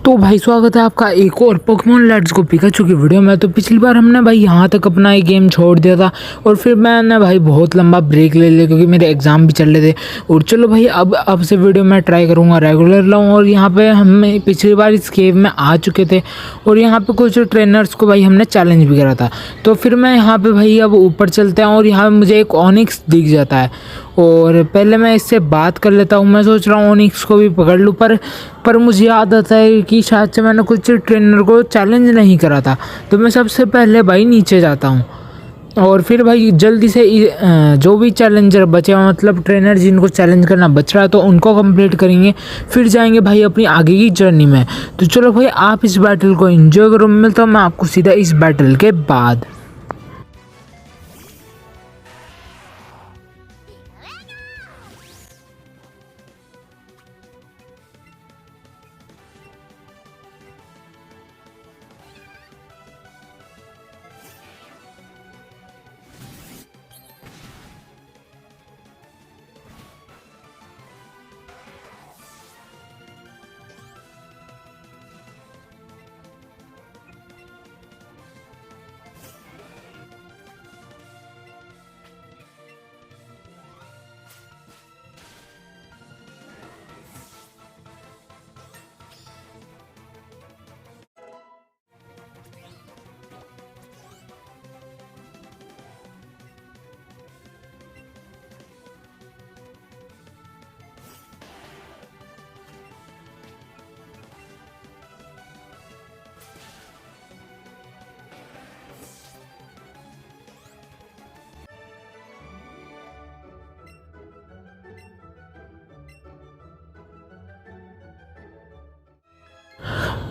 तो भाई स्वागत है आपका एक और पोकेमॉन लेट्स गो पिकाचू की वीडियो में। तो पिछली बार हमने भाई यहाँ तक अपना ये गेम छोड़ दिया था और फिर मैंने भाई बहुत लंबा ब्रेक ले लिया क्योंकि मेरे एग्ज़ाम भी चल रहे थे। और चलो भाई अब से वीडियो मैं ट्राई करूँगा रेगुलर लाऊँ। और यहाँ पे हम पिछली बार इस गेम में आ चुके थे और यहाँ पर कुछ ट्रेनर्स को भाई हमने चैलेंज भी करा था। तो फिर मैं यहाँ पर भाई अब ऊपर चलते हैं और यहाँ मुझे एक ऑनिक्स दिख जाता है और पहले मैं इससे बात कर लेता हूँ। मैं सोच रहा हूँ ओनिक्स को भी पकड़ लूँ पर मुझे याद आता है कि शायद से मैंने कुछ ट्रेनर को चैलेंज नहीं करा था। तो मैं सबसे पहले भाई नीचे जाता हूँ और फिर भाई जल्दी से जो भी चैलेंजर बचे हुए मतलब ट्रेनर जिनको चैलेंज करना बच रहा है तो उनको कंप्लीट करेंगे, फिर जाएंगे भाई अपनी आगे की जर्नी में। तो चलो भाई आप इस बैटल को एंजॉय करो, मिलता हूँ मैं आपको सीधा इस बैटल के बाद।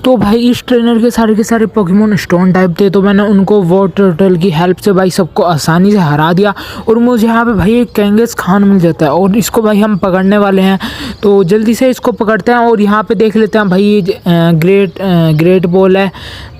तो भाई इस ट्रेनर के सारे पोकेमोन स्टोन टाइप थे, तो मैंने उनको वाटर टर्टल की हेल्प से भाई सबको आसानी से हरा दिया। और मुझे यहाँ पे भाई एक कैंगस खान मिल जाता है और इसको भाई हम पकड़ने वाले हैं। तो जल्दी से इसको पकड़ते हैं और यहाँ पे देख लेते हैं भाई ये ग्रेट बॉल है।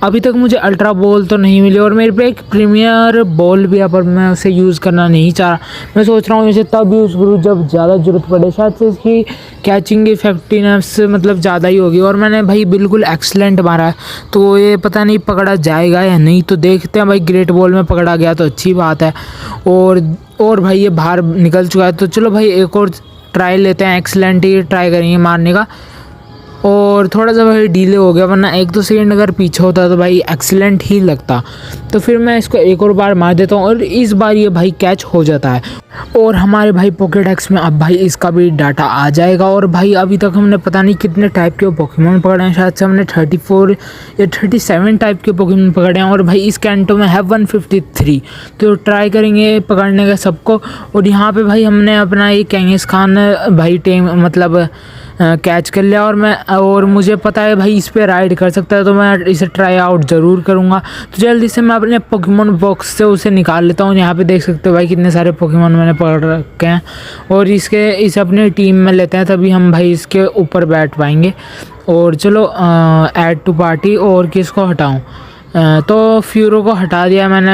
अभी तक मुझे अल्ट्रा बॉल तो नहीं मिली और मेरे पे एक प्रीमियर बॉल भी है पर मैं उसे यूज़ करना नहीं चाह रहा। मैं सोच रहा हूँ इसे तब यूज़ करूँ जब ज़्यादा ज़रूरत पड़े, शायद से इसकी कैचिंग इफेक्टिवनेस मतलब ज़्यादा ही होगी। और मैंने भाई बिल्कुल एक्सलेंट मारा है तो ये पता नहीं पकड़ा जाएगा या नहीं, तो देखते हैं भाई। ग्रेट बॉल में पकड़ा गया तो अच्छी बात है। और भाई ये बाहर निकल चुका है तो चलो भाई एक और ट्राई लेते हैं। एक्सलेंट ही ट्राई करेंगे मारने का और थोड़ा सा भाई डिले हो गया, वरना एक दो सेकंड अगर पीछे होता तो भाई एक्सीलेंट ही लगता। तो फिर मैं इसको एक और बार मार देता हूँ और इस बार ये भाई कैच हो जाता है और हमारे भाई पॉकेडेक्स में अब भाई इसका भी डाटा आ जाएगा। और भाई अभी तक हमने पता नहीं कितने टाइप के पोकेमोन पकड़े हैं, शायद से हमने 34 या 37 टाइप के पोकेमोन पकड़े हैं और भाई इस कैंटो में है 153। तो ट्राई करेंगे पकड़ने का सबको। और यहाँ पे भाई हमने अपना ये कैंगस खान भाई टेम मतलब कैच कर लिया और मुझे पता है भाई इस पे राइड कर सकता है तो मैं इसे ट्राई आउट ज़रूर करूँगा। तो जल्दी से मैं अपने पोकेमोन बॉक्स से उसे निकाल लेता हूँ। यहाँ पे देख सकते हो भाई कितने सारे पोकेमोन मैंने पकड़ रखे हैं और इसे अपनी टीम में लेते हैं तभी हम भाई इसके ऊपर बैठ पाएंगे। और चलो ऐड टू पार्टी और किसको हटाऊँ, तो फ्यूरो को हटा दिया मैंने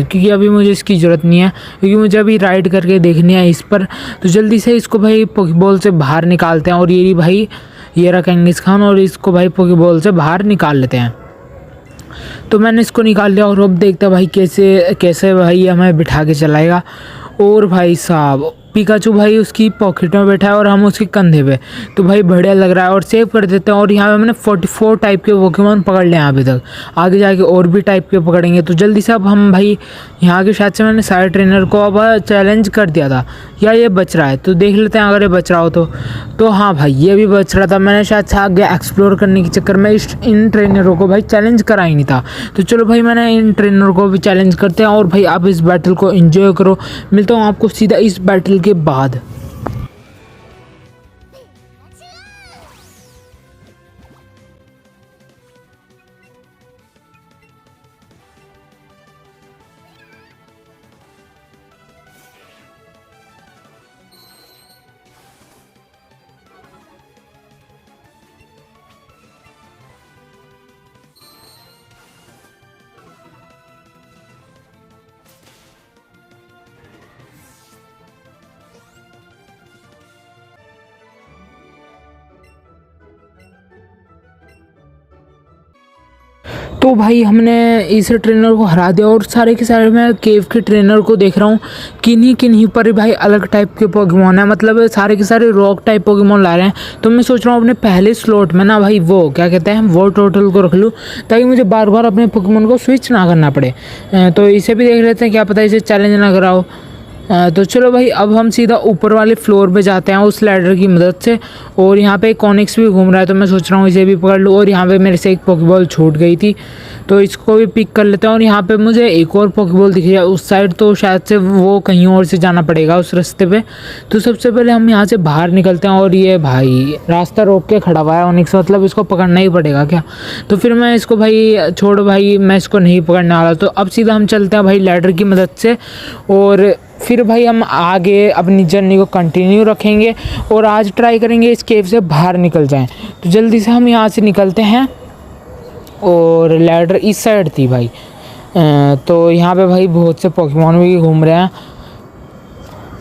क्योंकि अभी मुझे इसकी ज़रूरत नहीं है, क्योंकि मुझे अभी राइड करके देखनी है इस पर। तो जल्दी से इसको भाई पोकेबॉल से बाहर निकालते हैं और ये भाई ये रहा कैंगस खान और इसको भाई पोकेबॉल से बाहर निकाल लेते हैं। तो मैंने इसको निकाल लिया और अब देखते हैं भाई कैसे कैसे भाई हमें बिठा के चलाएगा। और भाई साहब पिकाचू भाई उसकी पॉकेट में बैठा है और हम उसके कंधे पे, तो भाई बढ़िया लग रहा है। और सेव कर देते हैं और यहाँ पे हमने 44 टाइप के पोकेमॉन पकड़ लिए हैं अभी तक, आगे जाके और भी टाइप के पकड़ेंगे। तो जल्दी से अब हम भाई यहाँ के शायद से मैंने सारे ट्रेनर को अब चैलेंज कर दिया था या ये बच रहा है, तो देख लेते हैं अगर ये बच रहा हो तो हाँ भाई ये भी बच रहा था। मैंने शायद से आगे एक्सप्लोर करने के चक्कर में इन ट्रेनरों को भाई चैलेंज करा ही नहीं था। तो चलो भाई मैंने इन ट्रेनर को भी चैलेंज करते हैं और भाई आप इस बैटल को एंजॉय करो। मिलता हूँ आपको सीधा इस बैटल के बाद। तो भाई हमने इस ट्रेनर को हरा दिया और सारे के सारे मैं केव के ट्रेनर को देख रहा हूँ, किन्हीं किन्हीं पर भाई अलग टाइप के पोकेमोन है, मतलब सारे के सारे रॉक टाइप पोकेमोन ला रहे हैं। तो मैं सोच रहा हूँ अपने पहले स्लॉट में ना भाई वो क्या कहते हैं वो टोटल को रख लूँ, ताकि मुझे बार बार अपने पोकेमोन को स्विच ना करना पड़े। तो इसे भी देख लेते हैं, क्या पता इसे चैलेंज ना कराओ। तो चलो भाई अब हम सीधा ऊपर वाले फ्लोर पे जाते हैं उस लैडर की मदद से। और यहाँ पे कॉनिक्स भी घूम रहा है, तो मैं सोच रहा हूँ इसे भी पकड़ लूँ। और यहाँ पे मेरे से एक पोकेबॉल छूट गई थी, तो इसको भी पिक कर लेते हैं। और यहाँ पे मुझे एक और पोकेबॉल दिखी है उस साइड, तो शायद से वो कहीं और से जाना पड़ेगा उस रास्ते पे। तो सबसे पहले हम यहाँ से बाहर निकलते हैं। और ये भाई रास्ता रोक के खड़ा हुआ है ऑनिक्स, मतलब इसको पकड़ना ही पड़ेगा क्या? तो फिर मैं इसको भाई छोड़ भाई, मैं इसको नहीं पकड़ने वाला। तो अब सीधा हम चलते हैं भाई लैडर की मदद से, और फिर भाई हम आगे अपनी जर्नी को कंटिन्यू रखेंगे और आज ट्राई करेंगे इस केव से बाहर निकल जाएं। तो जल्दी से हम यहाँ से निकलते हैं। और लैडर इस साइड थी भाई। तो यहाँ पे भाई बहुत से पोकेमॉन भी घूम रहे हैं।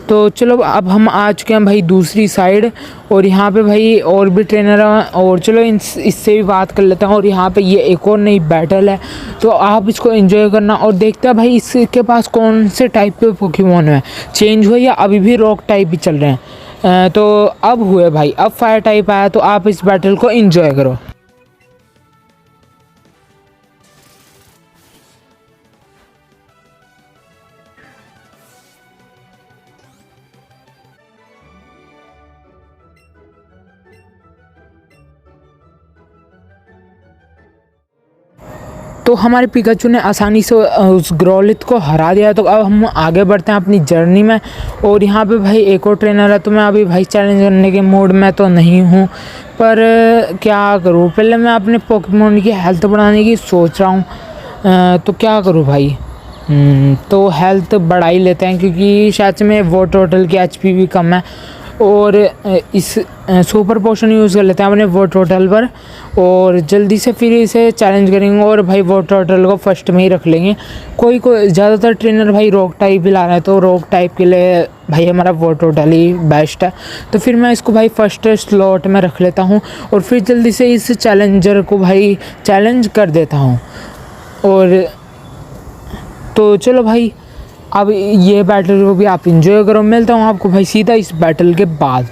तो चलो अब हम आ चुके हैं भाई दूसरी साइड, और यहाँ पे भाई और भी ट्रेनर हैं। और चलो इससे भी बात कर लेते हैं। और यहाँ पे ये एक और नई बैटल है, तो आप इसको एंजॉय करना और देखते हैं भाई इसके पास कौन से टाइप के पोकेमॉन है, चेंज हुए या अभी भी रॉक टाइप भी चल रहे हैं। तो अब हुए भाई, अब फायर टाइप आया, तो आप इस बैटल को एंजॉय करो। तो हमारे पिकाचू ने आसानी से उस ग्रोलिथ को हरा दिया। तो अब हम आगे बढ़ते हैं अपनी जर्नी में। और यहाँ पे भाई एक और ट्रेनर है, तो मैं अभी भाई चैलेंज करने के मूड में तो नहीं हूँ, पर क्या करूँ, पहले मैं अपने पोकेमोन की हेल्थ बढ़ाने की सोच रहा हूँ। तो क्या करूँ भाई? तो हेल्थ बढ़ा ही लेते हैं, क्योंकि शायद से मेरे वो टोटल की एचपी भी कम है। और इस सुपर पोशन यूज़ कर लेते हैं अपने वो टोटल पर, और जल्दी से फिर इसे चैलेंज करेंगे। और भाई वो टोटल को फर्स्ट में ही रख लेंगे। कोई ज़्यादातर ट्रेनर भाई रॉक टाइप ही ला रहा है, तो रॉक टाइप के लिए भाई हमारा वो टोटल ही बेस्ट है। तो फिर मैं इसको भाई फर्स्ट स्लॉट में रख लेता हूँ, और फिर जल्दी से इस चैलेंजर को भाई चैलेंज कर देता हूँ। और तो चलो भाई अब ये बैटल को भी आप इंजॉय करो। मिलता हूँ आपको भाई सीधा इस बैटल के बाद।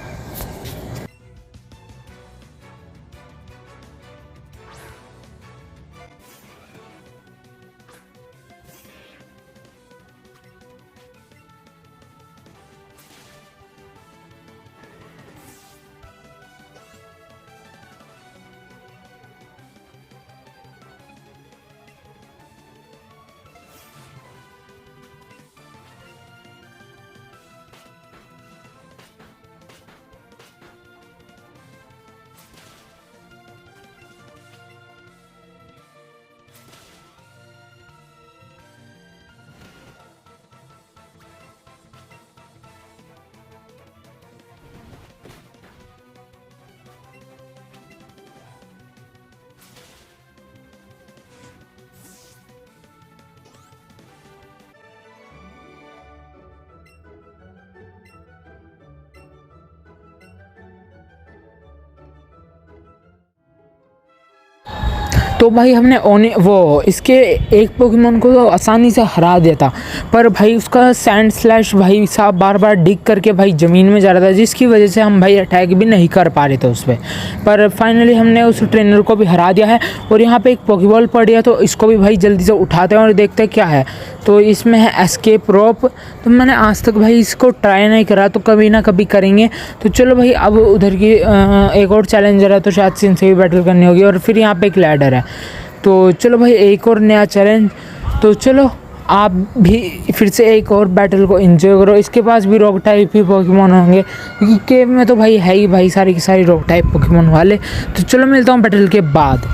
तो भाई हमने वो इसके एक पोकेमोन को तो आसानी से हरा दिया था, पर भाई उसका सैंड स्लैश भाई साहब बार बार डिग करके भाई ज़मीन में जा रहा था, जिसकी वजह से हम भाई अटैक भी नहीं कर पा रहे थे उस पर फाइनली हमने उस ट्रेनर को भी हरा दिया है। और यहाँ पे एक पोकेबॉल पड़ी है, तो इसको भी भाई जल्दी से उठाते हैं और देखते हैं क्या है। तो इसमें है एस्केप रोप। तो मैंने आज तक भाई इसको ट्राई नहीं करा, तो कभी ना कभी करेंगे। तो चलो भाई अब उधर की एक और चैलेंजर है, तो शायद से इनसे भी बैटल करनी होगी। और फिर यहाँ पे एक लैडर है, तो चलो भाई एक और नया चैलेंज। तो चलो आप भी फिर से एक और बैटल को एंजॉय करो। इसके पास भी रॉक टाइप ही पोकेमोन होंगे, क्योंकि केव में तो भाई है ही भाई सारी की सारी रॉक टाइप पोकेमोन वाले। तो चलो मिलता हूँ बैटल के बाद।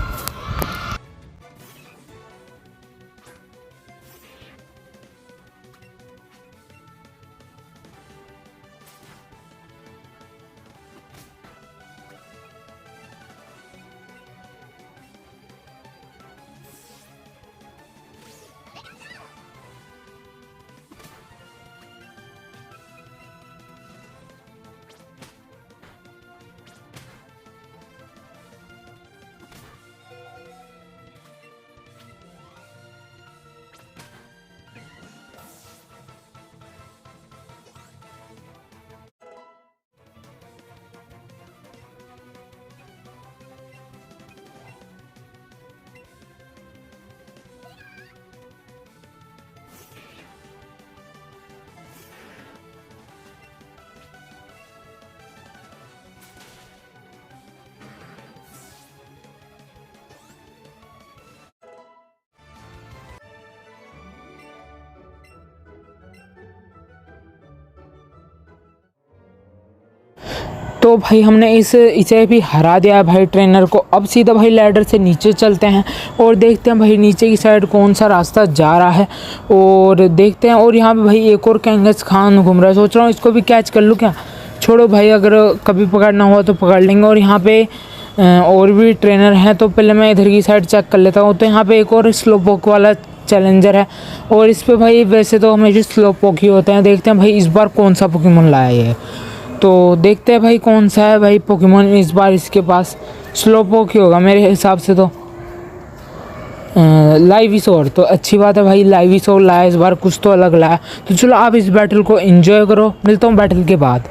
तो भाई हमने इसे भी हरा दिया भाई ट्रेनर को। अब सीधा भाई लैडर से नीचे चलते हैं और देखते हैं भाई नीचे की साइड कौन सा रास्ता जा रहा है और देखते हैं। और यहाँ पे भाई एक और कैंगस खान घूम रहा है, सोच रहा हूँ इसको भी कैच कर लूँ क्या। छोड़ो भाई, अगर कभी पकड़ना हुआ तो पकड़ लेंगे। और यहाँ पे और भी ट्रेनर हैं, तो पहले मैं इधर की साइड चेक कर लेता हूँ। तो यहाँ पे एक और स्लोपोक वाला चैलेंजर है और इस पे भाई वैसे तो हमेशा स्लोपोक ही होते हैं। देखते हैं भाई इस बार कौन सा पोकेमोन लाया है, तो देखते हैं भाई कौन सा है भाई पोकेमोन इस बार इसके पास। स्लोपोक ही होगा मेरे हिसाब से तो। लाइविसोर, तो अच्छी बात है भाई, लाइविसोर लाया इस बार, कुछ तो अलग लाया। तो चलो आप इस बैटल को एंजॉय करो, मिलता हूँ बैटल के बाद।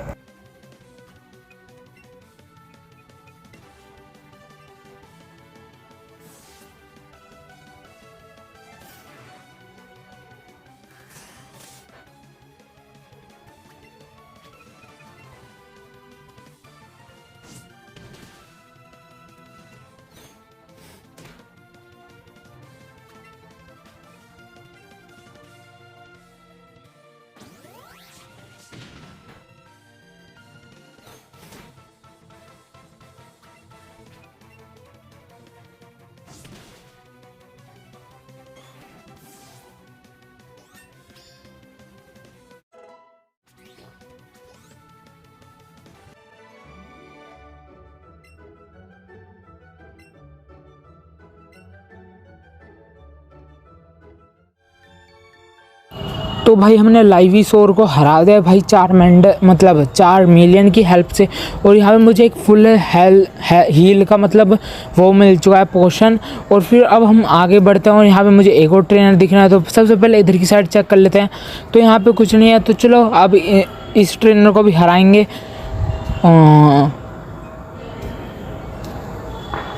तो भाई हमने लाइविसोर को हरा दिया भाई 4 मिलियन की हेल्प से। और यहाँ पे मुझे एक फुल हील का मतलब वो मिल चुका है पोशन। और फिर अब हम आगे बढ़ते हैं और यहाँ पे मुझे एक और ट्रेनर दिख रहा है, तो सबसे पहले इधर की साइड चेक कर लेते हैं। तो यहाँ पे कुछ नहीं है, तो चलो अब इस ट्रेनर को भी हराएंगे।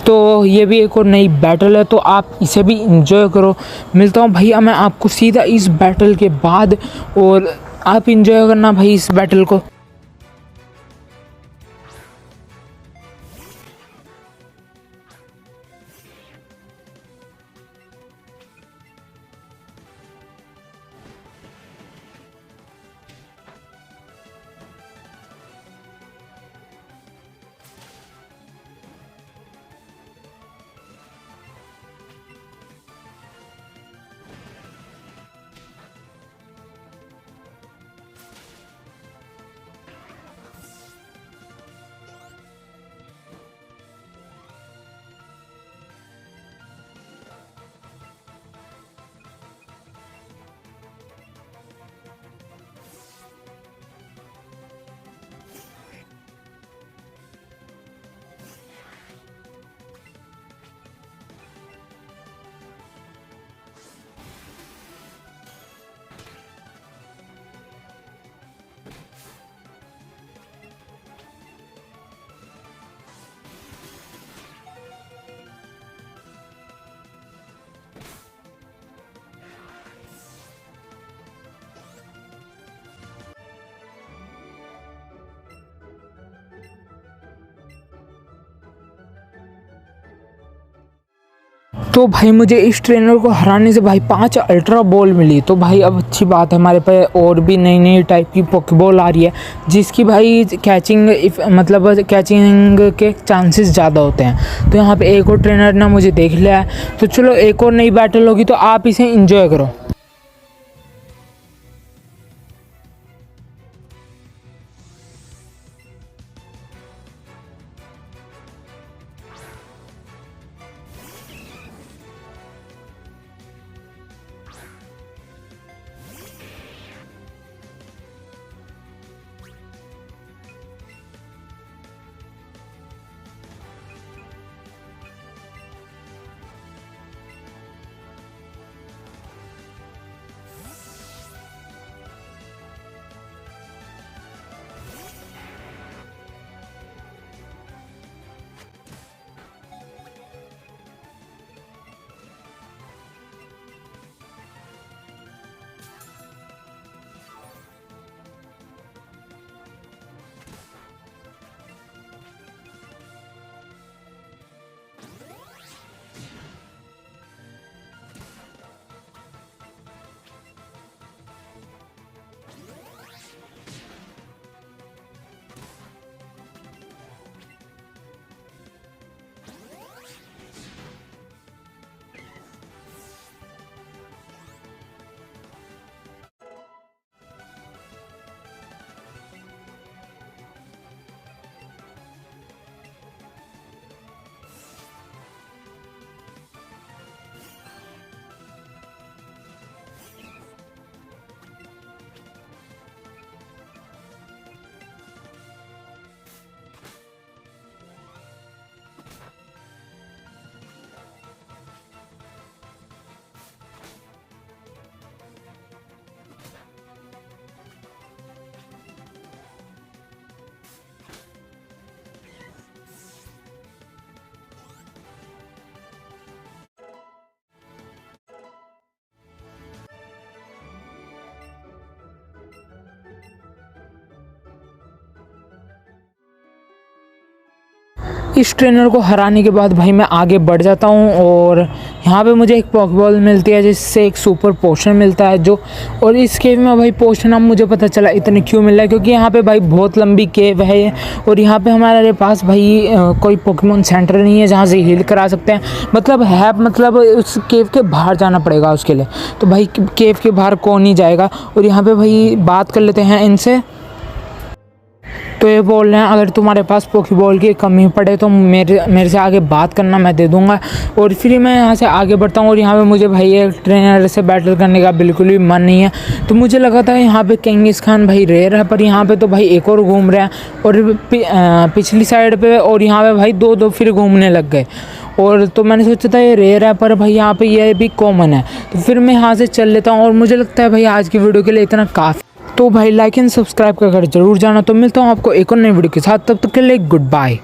तो ये भी एक और नई बैटल है, तो आप इसे भी इंजॉय करो। मिलता हूँ भैया मैं आपको सीधा इस बैटल के बाद, और आप इंजॉय करना भाई इस बैटल को। तो भाई मुझे इस ट्रेनर को हराने से भाई 5 अल्ट्रा बॉल मिली। तो भाई अब अच्छी बात है, हमारे पास और भी नई नई टाइप की पोकेबॉल आ रही है, जिसकी भाई कैचिंग मतलब कैचिंग के चांसेस ज़्यादा होते हैं। तो यहाँ पे एक और ट्रेनर ने मुझे देख लिया है, तो चलो एक और नई बैटल होगी, तो आप इसे इंजॉय करो। इस ट्रेनर को हराने के बाद भाई मैं आगे बढ़ जाता हूँ और यहाँ पे मुझे एक पॉकबॉल मिलती है जिससे एक सुपर पोशन मिलता है जो, और इस केव में भाई पोशन अब मुझे पता चला इतने क्यों मिल रहा है, क्योंकि यहाँ पे भाई बहुत लंबी केव है ये, और यहाँ पे हमारे पास भाई कोई पोकेमॉन सेंटर नहीं है जहाँ से हील करा सकते हैं, मतलब उस केव के बाहर जाना पड़ेगा उसके लिए। तो भाई केव के बाहर कौन ही जाएगा, और यहाँ पे भाई बात कर लेते हैं इनसे। तो ये बोल रहे हैं अगर तुम्हारे पास पोकेबॉल की कमी पड़े तो मेरे से आगे बात करना, मैं दे दूंगा। और फिर मैं यहाँ से आगे बढ़ता हूँ और यहाँ पे मुझे भाई एक ट्रेनर से बैटल करने का बिल्कुल भी मन नहीं है। तो मुझे लगा था यहाँ पे किंग्स खान भाई रेयर है, पर यहाँ पे तो भाई एक और घूम रहे हैं और पिछली साइड पे, और यहाँ पे भाई दो फिर घूमने लग गए। और तो मैंने सोचा था ये रेयर है, पर भाई यहाँ पे ये भी कॉमन है। तो फिर मैं यहाँ से चल लेता हूँ और मुझे लगता है भाई आज की वीडियो के लिए इतना काफ़ी। तो भाई लाइक एंड सब्सक्राइब कर जरूर जाना। तो मिलता हूँ आपको एक और नई वीडियो के साथ, तब तक के लिए गुड बाय।